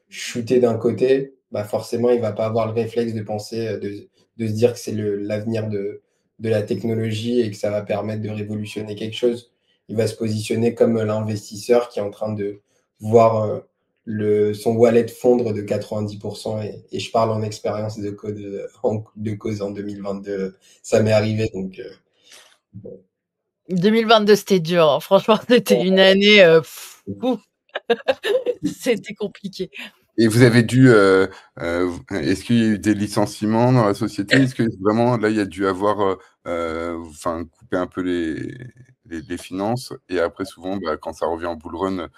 shooter d'un côté, bah forcément, il va pas avoir le réflexe de penser, de se dire que c'est l'avenir de la technologie et que ça va permettre de révolutionner quelque chose. Il va se positionner comme l'investisseur qui est en train de voir son wallet fondre de 90%. Et je parle en expérience de cause en 2022. Ça m'est arrivé, donc 2022, c'était dur, hein. Franchement, c'était une année, fou. C'était compliqué. Et vous avez dû, est-ce qu'il y a eu des licenciements dans la société? Est-ce que vraiment, là, il y a dû avoir, enfin, couper un peu les finances et après souvent, bah, quand ça revient en bull run,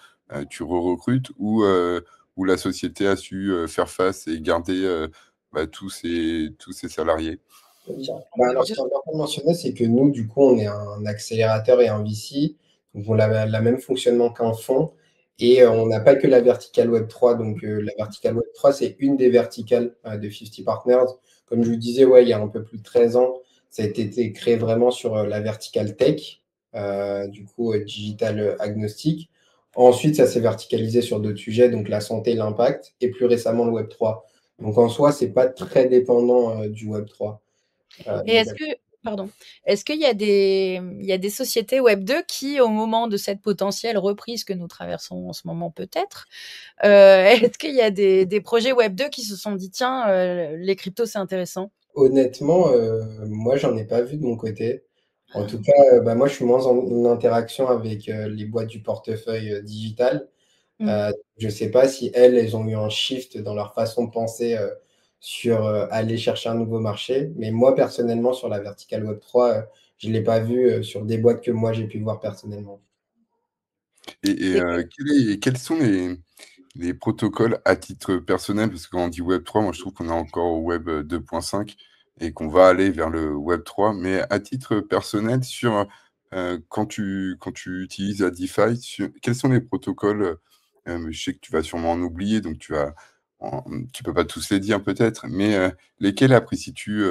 tu re-recrutes ou la société a su, faire face et garder, bah, tous ses salariés? bah, alors, ce qui est important de mentionner, c'est que nous, du coup, on est un accélérateur et un VC. Donc, on a la même fonctionnement qu'un fonds. Et on n'a pas que la verticale Web3. Donc, la verticale Web3, c'est une des verticales de 50 Partners. Comme je vous disais, ouais, il y a un peu plus de 13 ans, ça a été créé vraiment sur la verticale tech, du coup, digital agnostique. Ensuite, ça s'est verticalisé sur d'autres sujets, donc la santé, l'impact, et plus récemment le Web3. Donc, en soi, c'est pas très dépendant du Web3. Et est-ce qu'il y a des sociétés Web 2 qui, au moment de cette potentielle reprise que nous traversons en ce moment peut-être, est-ce qu'il y a des projets Web 2 qui se sont dit: «Tiens, les cryptos, c'est intéressant»? Honnêtement, moi, j'en ai pas vu de mon côté. En tout cas, bah, moi, je suis moins en interaction avec les boîtes du portefeuille digital. Mmh. Je sais pas si elles ont eu un shift dans leur façon de penser sur aller chercher un nouveau marché. Mais moi, personnellement, sur la verticale Web3, je l'ai pas vu sur des boîtes que moi, j'ai pu voir personnellement. Et C'est quels sont les protocoles à titre personnel? Parce que quand on dit Web 3, moi, je trouve qu'on est encore au Web 2.5 et qu'on va aller vers le Web 3. Mais à titre personnel, quand tu utilises la DeFi, quels sont les protocoles? Je sais que tu vas sûrement en oublier, donc tu peux pas tous les dire peut-être, mais lesquels apprécies-tu,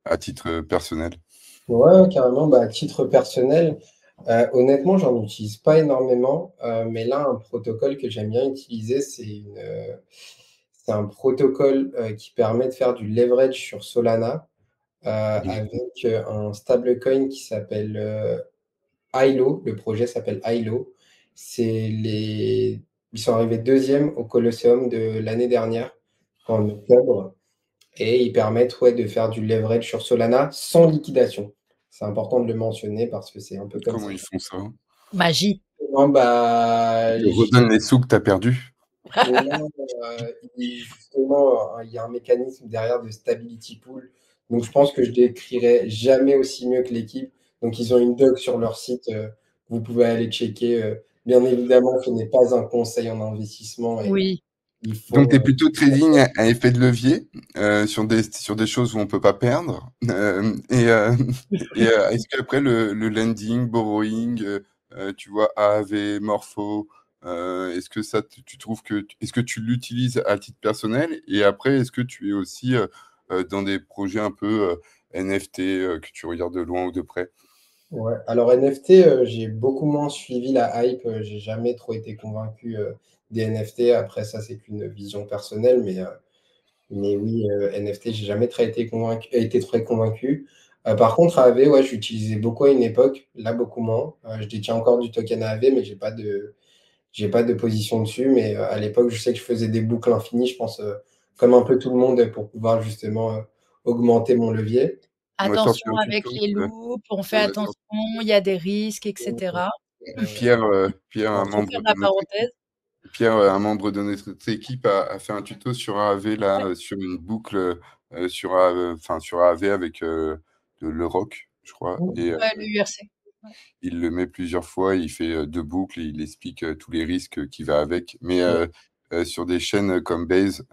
à titre personnel? Ouais, carrément. Bah, à titre personnel, honnêtement, j'en utilise pas énormément. Mais là, un protocole que j'aime bien utiliser, c'est un protocole qui permet de faire du leverage sur Solana Mmh. avec un stablecoin qui s'appelle ILO. Le projet s'appelle ILO. Ils sont arrivés deuxième au Colosseum de l'année dernière, en octobre. Et ils permettent ouais, de faire du leverage sur Solana sans liquidation. C'est important de le mentionner parce que c'est un peu comme Comment ça. ils font ça? magie. Non, bah, Ils te redonnent les sous que tu as perdus? non, justement, il y a un mécanisme derrière de stability pool. Donc, je pense que je décrirai jamais aussi mieux que l'équipe. Donc, ils ont une doc sur leur site. Vous pouvez aller checker. Bien évidemment, ce n'est pas un conseil en investissement et Oui. il Donc, faut. tu es plutôt trading à effet de levier sur des choses où on peut pas perdre. Est-ce qu'après le lending, borrowing, tu vois, AAV, Morpho, est-ce que ça, tu trouves est-ce que tu l'utilises à titre personnel? Et après, est-ce que tu es aussi dans des projets un peu NFT que tu regardes de loin ou de près? Ouais. Alors NFT, j'ai beaucoup moins suivi la hype. J'ai jamais trop été convaincu des NFT. Après ça, c'est qu'une vision personnelle, mais oui, NFT, j'ai jamais été très convaincu. Par contre, AAV, ouais, j'utilisais beaucoup à une époque, là beaucoup moins. Je détiens encore du token AAV, mais j'ai pas de position dessus. Mais à l'époque, je sais que je faisais des boucles infinies, je pense, comme un peu tout le monde, pour pouvoir justement augmenter mon levier. On va sortir Attention un avec tuto. les loups, on fait On va attention, il y a des risques, etc. Pierre, Je ferme la parenthèse. un membre de notre équipe, a fait un tuto sur AAV, là, sur une boucle sur sur AAV avec le rock, je crois. Et Ouais, le URC. Ouais. il le met plusieurs fois, il fait deux boucles, et il explique tous les risques qui va avec. Mais sur des chaînes comme Base,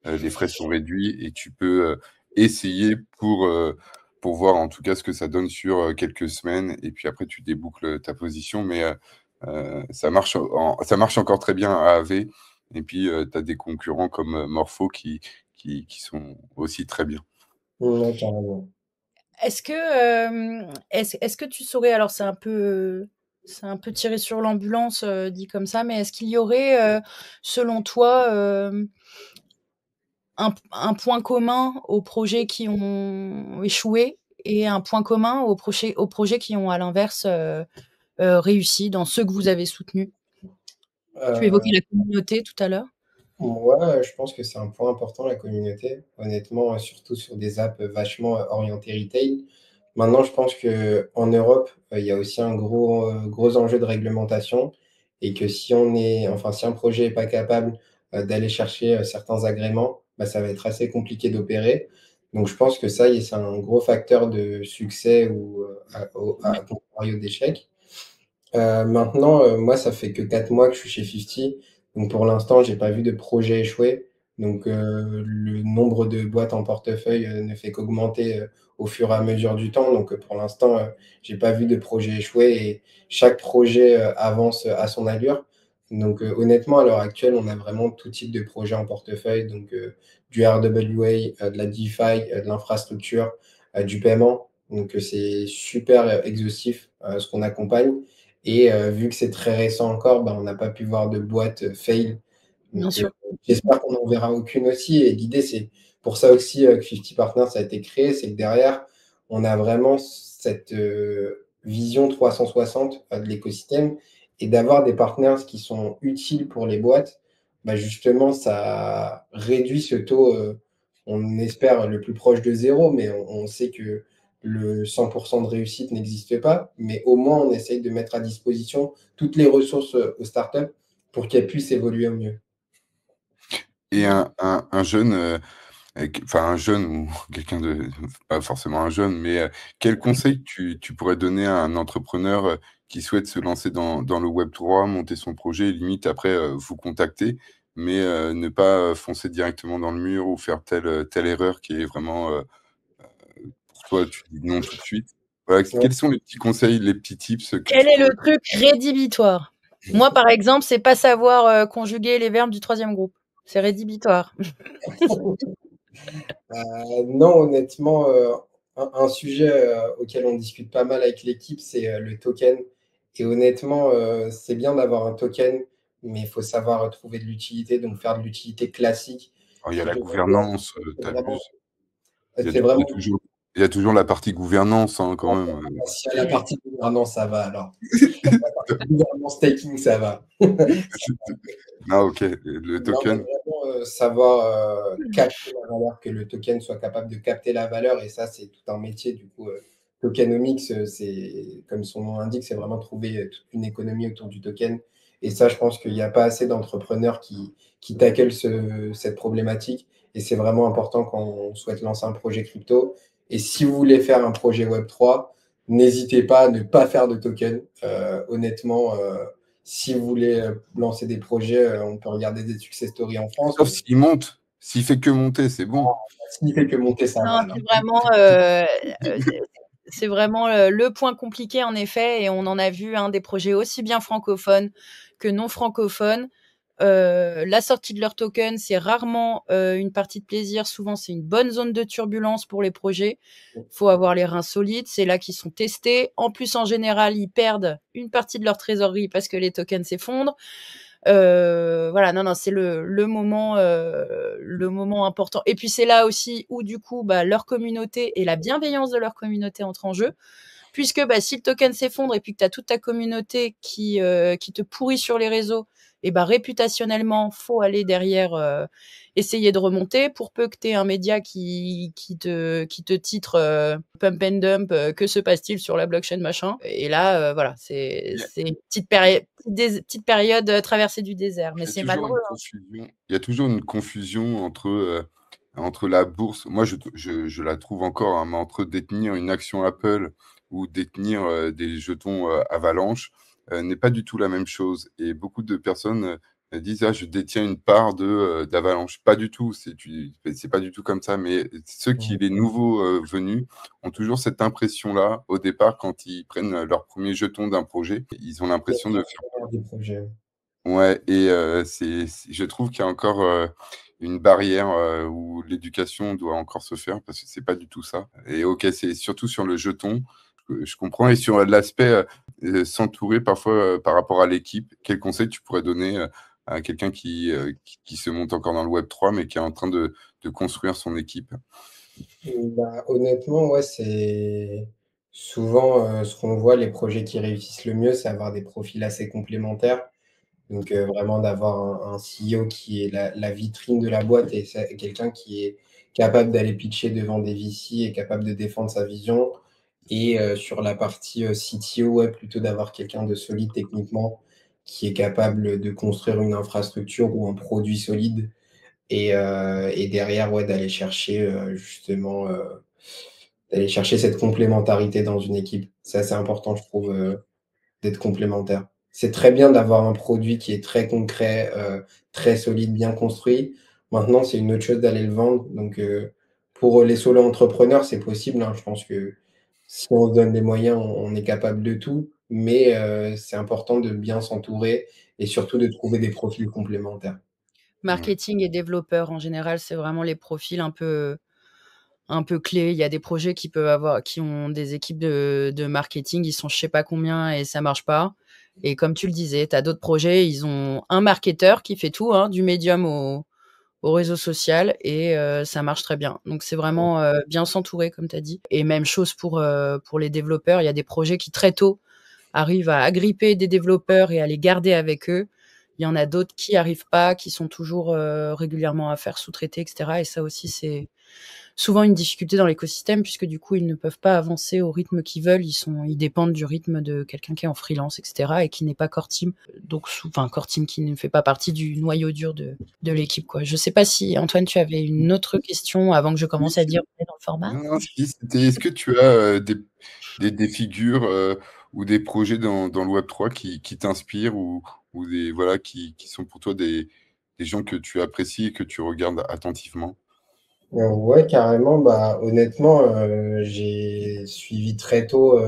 les frais sont réduits et tu peux essayer pour voir en tout cas ce que ça donne sur quelques semaines. Et puis après, tu déboucles ta position. Mais ça marche encore très bien à AV. Et puis, tu as des concurrents comme Morpho qui sont aussi très bien. Ouais, carrément. Est-ce que tu saurais, alors c'est un peu tiré sur l'ambulance dit comme ça, mais est-ce qu'il y aurait, selon toi, un point commun aux projets qui ont échoué et un point commun aux projets qui ont à l'inverse réussi dans ceux que vous avez soutenus? Tu évoquais la communauté tout à l'heure. Ouais, je pense que c'est un point important, la communauté. Honnêtement, surtout sur des apps vachement orientées retail. Maintenant, je pense qu'en Europe, il y a aussi un gros enjeu de réglementation et que si un projet est pas capable d'aller chercher certains agréments, ça va être assez compliqué d'opérer. Donc, je pense que ça, c'est un gros facteur de succès ou Ouais. à contrario d'échec. Maintenant, moi, ça fait que 4 mois que je suis chez Fifty, donc pour l'instant, j'ai pas vu de projet échouer. Donc, le nombre de boîtes en portefeuille ne fait qu'augmenter au fur et à mesure du temps. Donc, pour l'instant, j'ai pas vu de projet échouer et chaque projet avance à son allure. Donc, honnêtement, à l'heure actuelle, on a vraiment tout type de projet en portefeuille. Donc, du RWA, de la DeFi, de l'infrastructure, du paiement. Donc, c'est super exhaustif ce qu'on accompagne. Et vu que c'est très récent encore, on n'a pas pu voir de boîte fail. Bien Donc, sûr. j'espère qu'on n'en verra aucune aussi. Et l'idée, c'est pour ça aussi que 50 Partners a été créé, c'est que derrière, on a vraiment cette vision 360 de l'écosystème et d'avoir des partenaires qui sont utiles pour les boîtes. Justement, ça réduit ce taux, on espère le plus proche de zéro, mais on sait que le 100% de réussite n'existe pas, mais au moins on essaye de mettre à disposition toutes les ressources aux startups pour qu'elles puissent évoluer au mieux. Et un jeune, enfin un jeune ou quelqu'un de pas forcément un jeune, mais quel conseil tu pourrais donner à un entrepreneur qui souhaite se lancer dans le Web3, monter son projet et limite après vous contacter, mais ne pas foncer directement dans le mur ou faire telle erreur qui est vraiment pour toi, tu dis non tout de suite. Voilà, Ouais. quels sont les petits conseils, les petits tips que Quel tu est le pourrais truc rédhibitoire? Moi, par exemple, c'est pas savoir conjuguer les verbes du troisième groupe. C'est rédhibitoire. Non, honnêtement, un sujet auquel on discute pas mal avec l'équipe, c'est le token. Et honnêtement, c'est bien d'avoir un token, mais il faut savoir trouver de l'utilité, donc faire de l'utilité classique. il y a la Aujourd'hui, gouvernance, c'est tu vraiment, abuses. Il y a c'est il y a vraiment toujours la partie gouvernance, hein, quand même. si la partie gouvernance, ça va alors. Gouvernance staking, ça va. Ah OK, le Non, mais token. vraiment, savoir, capter la valeur, que le token soit capable de capter la valeur et ça, c'est tout un métier du coup, tokenomics, c'est comme son nom l'indique, c'est vraiment trouver, toute une économie autour du token et ça, je pense qu'il y a pas assez d'entrepreneurs qui tacklent cette problématique et c'est vraiment important quand on souhaite lancer un projet crypto et si vous voulez faire un projet Web3, n'hésitez pas à ne pas faire de token. Honnêtement, si vous voulez lancer des projets, on peut regarder des success stories en France. Sauf s'il monte. S'il fait que monter, c'est bon. S'il fait que monter, ça va Non, alors. c'est vraiment le point compliqué en effet, et on en a vu des projets aussi bien francophones que non francophones. La sortie de leur token, c'est rarement une partie de plaisir. Souvent, c'est une bonne zone de turbulence pour les projets. Faut avoir les reins solides. C'est là qu'ils sont testés. En plus, en général, ils perdent une partie de leur trésorerie parce que les tokens s'effondrent. Voilà, non, c'est le moment important. Et puis c'est là aussi où du coup, leur communauté et la bienveillance de leur communauté entrent en jeu. Puisque si le token s'effondre et puis que tu as toute ta communauté qui te pourrit sur les réseaux, et réputationnellement, faut aller derrière essayer de remonter. Pour peu que tu aies un média qui te titre pump and dump, que se passe-t-il sur la blockchain machin. Et là, voilà, c'est une petite période traversée du désert. Mais c'est malheureux. Il y a toujours une confusion entre la bourse. Moi, je la trouve encore, hein, mais entre détenir une action Apple ou détenir des jetons Avalanche n'est pas du tout la même chose. Et beaucoup de personnes disent ah, je détiens une part d'Avalanche. Pas du tout. C'est pas du tout comme ça. Mais ceux qui, les nouveaux venus, ont toujours cette impression-là au départ quand ils prennent leur premier jeton d'un projet. Ils ont l'impression de faire. Des projets. Ouais, et je trouve qu'il y a encore une barrière où l'éducation doit encore se faire parce que c'est pas du tout ça. Et OK, c'est surtout sur le jeton, je comprends, et sur l'aspect s'entourer parfois par rapport à l'équipe. Quel conseil tu pourrais donner à quelqu'un qui se monte encore dans le Web3 mais qui est en train de construire son équipe? Honnêtement, ouais, c'est souvent ce qu'on voit, les projets qui réussissent le mieux, c'est avoir des profils assez complémentaires. Donc, vraiment d'avoir un CEO qui est la vitrine de la boîte et c'est quelqu'un qui est capable d'aller pitcher devant des VC et capable de défendre sa vision. Et sur la partie CTO, ouais, plutôt d'avoir quelqu'un de solide techniquement qui est capable de construire une infrastructure ou un produit solide et derrière, ouais, d'aller chercher cette complémentarité dans une équipe. C'est assez important, je trouve, d'être complémentaire. C'est très bien d'avoir un produit qui est très concret, très solide, bien construit. Maintenant, c'est une autre chose d'aller le vendre. Donc, pour les solo entrepreneurs, c'est possible, hein. Je pense que si on se donne les moyens, on est capable de tout. Mais, c'est important de bien s'entourer et surtout de trouver des profils complémentaires. Marketing et développeurs, en général, c'est vraiment les profils un peu clés. Il y a des projets qui ont des équipes de marketing, ils sont je sais pas combien et ça marche pas. Et comme tu le disais, tu as d'autres projets, ils ont un marketeur qui fait tout, du médium au réseau social, et ça marche très bien. Donc c'est vraiment bien s'entourer, comme tu as dit. Et même chose pour les développeurs. Il y a des projets qui très tôt arrivent à agripper des développeurs et à les garder avec eux. Il y en a d'autres qui arrivent pas, qui sont toujours régulièrement à faire sous-traiter, etc. Et ça aussi, c'est souvent une difficulté dans l'écosystème, puisque du coup, ils ne peuvent pas avancer au rythme qu'ils veulent. Ils dépendent du rythme de quelqu'un qui est en freelance, etc. et qui n'est pas core team. Donc, core team qui ne fait pas partie du noyau dur de l'équipe, quoi. Je sais pas si, Antoine, tu avais une autre question avant que je commence à dire dans le format. Non, si, est-ce que tu as des figures ou des projets dans le Web3 qui t'inspirent ou voilà, qui sont pour toi des gens que tu apprécies et que tu regardes attentivement? Ouais, carrément. Honnêtement, j'ai suivi très tôt,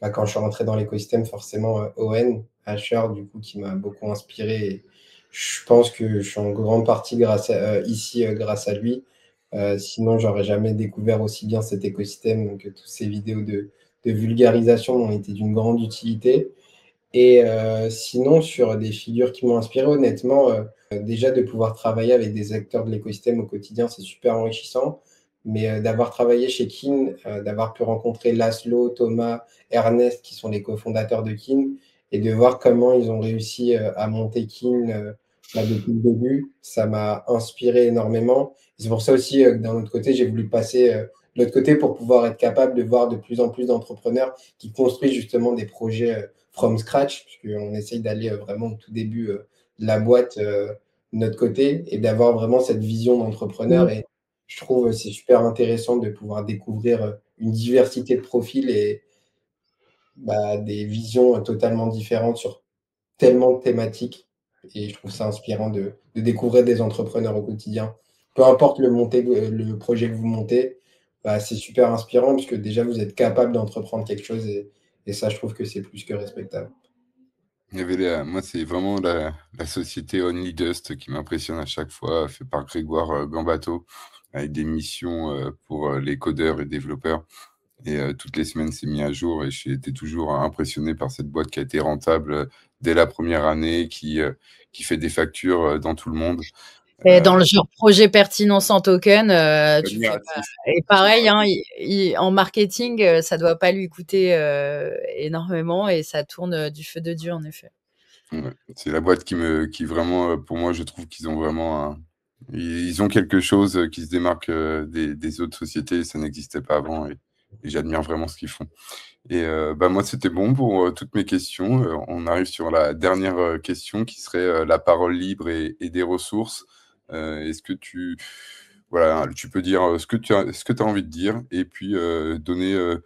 quand je suis rentré dans l'écosystème, forcément, Owen Asher, du coup, qui m'a beaucoup inspiré. Et je pense que je suis en grande partie ici grâce à lui. Sinon, j'aurais jamais découvert aussi bien cet écosystème. Donc, toutes ces vidéos de vulgarisation ont été d'une grande utilité. Et sinon, sur des figures qui m'ont inspiré, honnêtement, déjà de pouvoir travailler avec des acteurs de l'écosystème au quotidien, c'est super enrichissant. Mais d'avoir travaillé chez Kin, d'avoir pu rencontrer Laszlo, Thomas, Ernest, qui sont les cofondateurs de Kin, et de voir comment ils ont réussi à monter Kin depuis le début, ça m'a inspiré énormément. Et c'est pour ça aussi que d'un autre côté, j'ai voulu passer de l'autre côté pour pouvoir être capable de voir de plus en plus d'entrepreneurs qui construisent justement des projets from scratch, puisqu'on essaye d'aller vraiment au tout début de la boîte de notre côté et d'avoir vraiment cette vision d'entrepreneur. Et je trouve c'est super intéressant de pouvoir découvrir une diversité de profils et des visions totalement différentes sur tellement de thématiques et je trouve ça inspirant de découvrir des entrepreneurs au quotidien. Peu importe le projet que vous montez, bah, c'est super inspirant parce que déjà vous êtes capable d'entreprendre quelque chose et ça, je trouve que c'est plus que respectable. Il y avait moi, c'est vraiment la société Only Dust qui m'impressionne à chaque fois, fait par Grégoire Gambato, avec des missions pour les codeurs et développeurs. Et toutes les semaines, c'est mis à jour et j'ai été toujours impressionné par cette boîte qui a été rentable dès la première année, qui fait des factures dans tout le monde. Et dans le genre projet pertinent sans token, tu fais pas. Admiratif. Et pareil, hein, en marketing, ça doit pas lui coûter énormément et ça tourne du feu de Dieu en effet. Ouais. C'est la boîte qui vraiment, pour moi, je trouve qu'ils ont vraiment ils ont quelque chose qui se démarque des autres sociétés. Ça n'existait pas avant et j'admire vraiment ce qu'ils font. Et bah, moi, c'était bon pour toutes mes questions. On arrive sur la dernière question qui serait la parole libre et des ressources. Est-ce que voilà, tu peux dire ce que tu as envie de dire et puis donner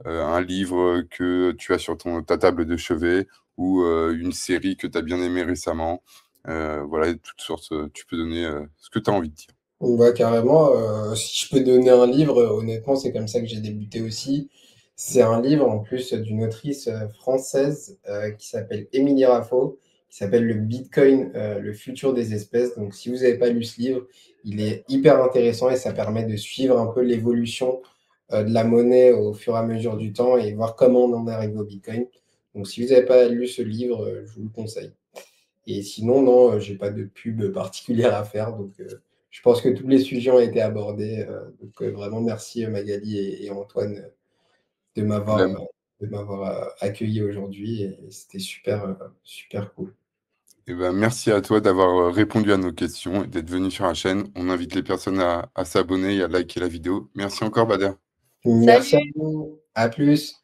un livre que tu as sur ta table de chevet ou une série que tu as bien aimée récemment. Voilà, toutes sortes, tu peux donner ce que tu as envie de dire. Bah, carrément, si je peux donner un livre, honnêtement, c'est comme ça que j'ai débuté aussi. C'est un livre en plus d'une autrice, française, qui s'appelle Émilie Raffo, qui s'appelle Le Bitcoin, le futur des espèces. Donc si vous n'avez pas lu ce livre, il est hyper intéressant et ça permet de suivre un peu l'évolution, de la monnaie au fur et à mesure du temps et voir comment on en arrive au Bitcoin. Donc si vous n'avez pas lu ce livre, je vous le conseille. Et sinon, non, j'ai pas de pub particulière à faire, donc je pense que tous les sujets ont été abordés, donc vraiment merci, Magali et Antoine, de Eh m'avoir, ben, accueilli aujourd'hui et c'était super, super cool. merci à toi d'avoir répondu à nos questions et d'être venu sur la chaîne. On invite les personnes à s'abonner et à liker la vidéo. Merci encore, Bader. Merci à Salut! vous, à plus.